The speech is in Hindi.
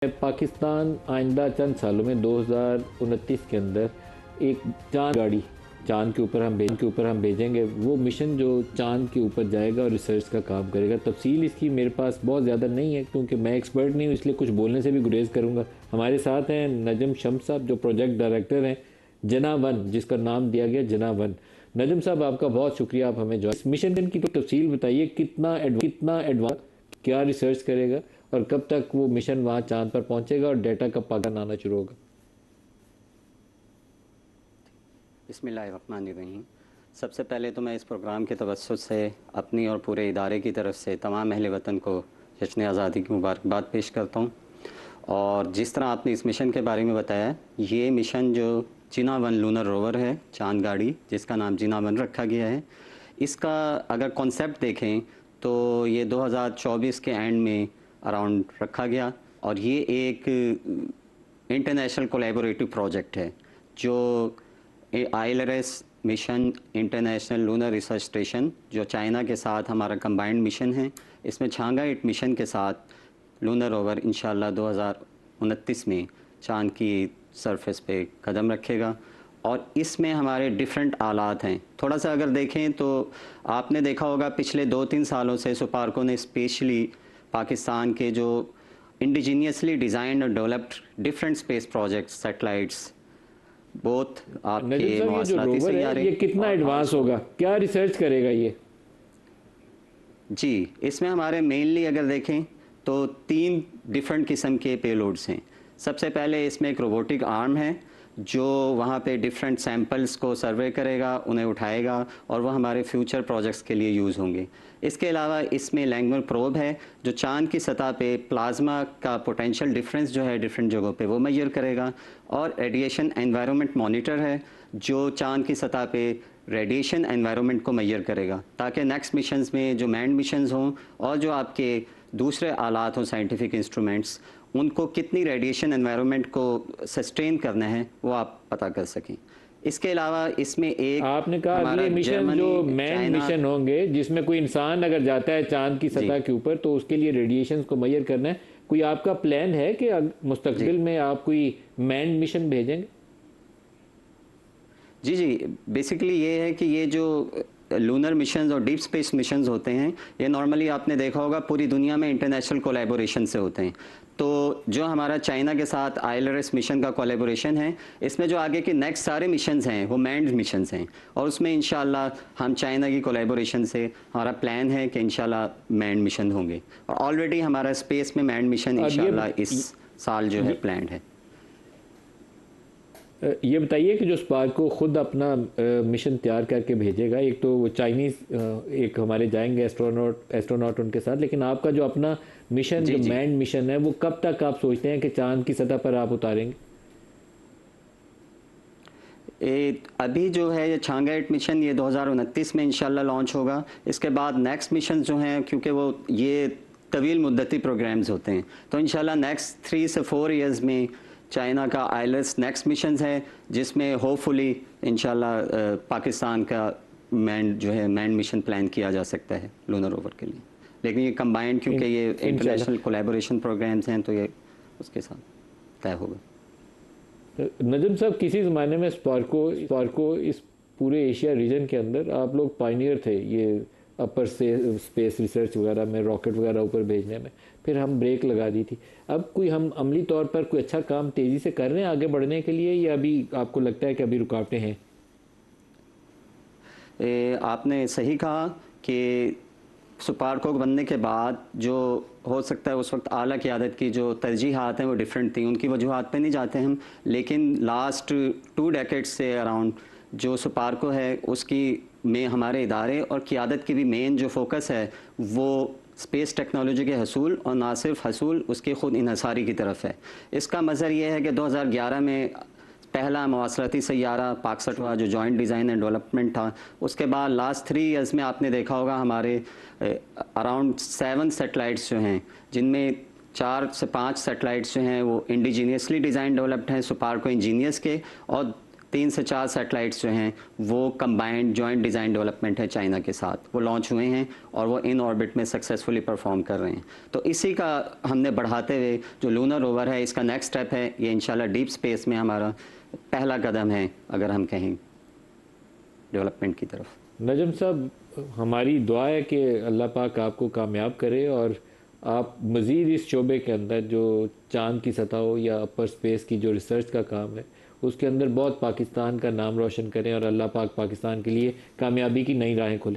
पाकिस्तान आइंदा चंद सालों में 2029 के अंदर एक चांद गाड़ी चांद के ऊपर हम भेजेंगे। वो मिशन जो चांद के ऊपर जाएगा और रिसर्च का काम करेगा। तफसील इसकी मेरे पास बहुत ज़्यादा नहीं है क्योंकि मैं एक्सपर्ट नहीं हूँ, इसलिए कुछ बोलने से भी गुरेज करूँगा। हमारे साथ हैं नजम शम्स साहब जो प्रोजेक्ट डायरेक्टर हैं जना-1, जिसका नाम दिया गया जना-1। नजम साहब, आपका बहुत शुक्रिया, आप हमें जो इस मिशन की तो तफसील बताइए। कितना एडवांस, क्या रिसर्च करेगा और कब तक वो मिशन वहाँ चांद पर पहुँचेगा और डेटा कब पाकिस्तान आना शुरू होगा? बिस्मिल्लाहिर्रहमानिर्रहीम। सबसे पहले तो मैं इस प्रोग्राम के तवस्सुत से अपनी और पूरे इदारे की तरफ से तमाम अहले वतन को जश्न आज़ादी की मुबारकबाद पेश करता हूँ। और जिस तरह आपने इस मिशन के बारे में बताया, ये मिशन जो जना-1 लूनर रोवर है, चांद गाड़ी, जिसका नाम जना-1 रखा गया है, इसका अगर कॉन्सेप्ट देखें तो ये 2024 के एंड में अराउंड रखा गया। और ये एक इंटरनेशनल कोलैबोरेटिव प्रोजेक्ट है जो ILRS mission, international lunar research station, जो चाइना के साथ हमारा कंबाइंड मिशन है। इसमें छांगा-8 मिशन के साथ लूनर रोवर इंशाल्लाह 2029 में चांद की सरफेस पे कदम रखेगा। और इसमें हमारे डिफरेंट आलात हैं। थोड़ा सा अगर देखें तो आपने देखा होगा पिछले 2-3 सालों से सुपार्को ने स्पेशली पाकिस्तान के जो इंडिजीनियसली डिज़ाइंड और developed different space projects, satellites, बहुत आपके मवासलाती सैयारे, ये कितना एडवांस होगा, क्या रिसर्च करेगा ये? जी, इसमें हमारे मेनली अगर देखें तो 3 डिफरेंट किस्म के पेलोड्स हैं। सबसे पहले इसमें एक रोबोटिक आर्म है जो वहाँ पे डिफरेंट सैंपल्स को सर्वे करेगा, उन्हें उठाएगा और वह हमारे फ्यूचर प्रोजेक्ट्स के लिए यूज़ होंगे। इसके अलावा इसमें लैंग्वेज प्रोब है जो चांद की सतह पे प्लाज्मा का पोटेंशियल डिफरेंस जो है डिफरेंट जगहों पे वो मेजर करेगा। और रेडिएशन एनवायरनमेंट मॉनिटर है जो चांद की सतह पे रेडिएशन एनवायरनमेंट को मेजर करेगा ताकि नेक्स्ट मिशंस में जो मैंड मिशंस हों और जो आपके दूसरे आलात हों, साइंटिफिक इंस्ट्रूमेंट्स, उनको कितनी रेडिएशन एनवायरनमेंट को सस्टेन करना है वो आप पता कर सकें। इसके अलावा इसमें एक आपने कहा अगले मिशन जो मैन मिशन होंगे जिसमें कोई इंसान अगर जाता है चांद की सतह के ऊपर तो उसके लिए रेडिएशन को मेजर करना है। कोई आपका प्लान है कि मुस्तकबिल में आप कोई मैन मिशन भेजेंगे? जी, बेसिकली ये है कि ये जो लूनर मिशंस और डीप स्पेस मिशंस होते हैं ये नॉर्मली आपने देखा होगा पूरी दुनिया में इंटरनेशनल कोलैबोरेशन से होते हैं। तो जो हमारा चाइना के साथ ILRS मिशन का कोलैबोरेशन है, इसमें जो आगे के नेक्स्ट सारे मिशंस हैं वो मैन्ड मिशंस हैं और उसमें इंशाल्लाह हम चाइना की कोलैबोरेशन से हमारा प्लान है कि इंशाल्लाह मैन्ड मिशन होंगे। और ऑलरेडी हमारा स्पेस में मैन्ड मिशन इंशाल्लाह इस साल जो है प्लान्ड है। ये बताइए कि जो स्पार्को खुद अपना मिशन तैयार करके भेजेगा, एक तो वो चाइनीज़ एक हमारे जाएंगे एस्ट्रोनॉट उनके साथ, लेकिन आपका जो अपना मिशन जो मैन्ड मिशन है वो कब तक आप सोचते हैं कि चांद की सतह पर आप उतारेंगे? अभी जो है ये छांगा-8 मिशन ये 2029 में इंशाल्लाह लॉन्च होगा। इसके बाद नेक्स्ट मिशन जो हैं, क्योंकि वो ये तवील मुद्दती प्रोग्राम्स होते हैं, तो इंशाल्लाह नेक्स्ट 3 से 4 ईयर्स में चाइना का ILRS नेक्स्ट मिशन है जिसमें होपफुली इंशाल्लाह पाकिस्तान का मैंड मिशन प्लान किया जा सकता है लूनर रोवर के लिए। लेकिन ये कंबाइंड, क्योंकि ये इंटरनेशनल कोलैबोरेशन प्रोग्राम्स हैं, तो ये उसके साथ तय होगा। नजम साहब, किसी ज़माने में स्पार्को इस पूरे एशिया रीजन के अंदर आप लोग पायनियर थे, ये अपर से स्पेस रिसर्च वगैरह में, रॉकेट वगैरह ऊपर भेजने में। फिर हम ब्रेक लगा दी थी। अब कोई हम अमली तौर पर कोई अच्छा काम तेज़ी से कर रहे हैं आगे बढ़ने के लिए, या अभी आपको लगता है कि अभी रुकावटें हैं? आपने सही कहा कि सुपार्को बनने के बाद जो हो सकता है उस वक्त आला क़यादत की जो तरजीहात हैं वो डिफरेंट थी, उनकी वजूहात पे नहीं जाते हम। लेकिन लास्ट 2 डेकेड्स से अराउंड जो सुपार्को है उसकी में हमारे इदारे और क़यादत की भी मेन जो फोकस है वो स्पेस टेक्नोलॉजी के हसूल और ना सिर्फ हसूल उसके ख़ुद इन्हसारी की तरफ है। इसका मज़र ये है कि 2011 में पहला मवासलाती सैयारा पाकसटवा जो जॉइंट डिज़ाइन एंड डेवलपमेंट था, उसके बाद लास्ट 3 ईयर्स में आपने देखा होगा हमारे अराउंड 7 सैटेलाइट्स जो हैं, जिनमें 4 से 5 सैटेलाइट्स जो हैं वो इंडिजीनियसली डिज़ाइन डेवलप्ड हैं सुपार्को इंजीनियर्स के, और 3 से 4 सैटेलाइट्स जो हैं वो कंबाइंड जॉइंट डिज़ाइन डेवलपमेंट है चाइना के साथ, वो लॉन्च हुए हैं और वो इन ऑर्बिट में सक्सेसफुली परफॉर्म कर रहे हैं। तो इसी का हमने बढ़ाते हुए जो लूनर रोवर है, इसका नेक्स्ट स्टेप है, ये इंशाल्लाह डीप स्पेस में हमारा पहला कदम है अगर हम कहें डेवलपमेंट की तरफ। नजम साहब, हमारी दुआ है कि अल्लाह पाक आपको कामयाब करे और आप मज़ीद इस शोबे के अंदर जो चांद की सतह हो या अपर स्पेस की जो रिसर्च का काम है उसके अंदर बहुत पाकिस्तान का नाम रोशन करें और अल्लाह पाक पाकिस्तान के लिए कामयाबी की नई राहें खोले।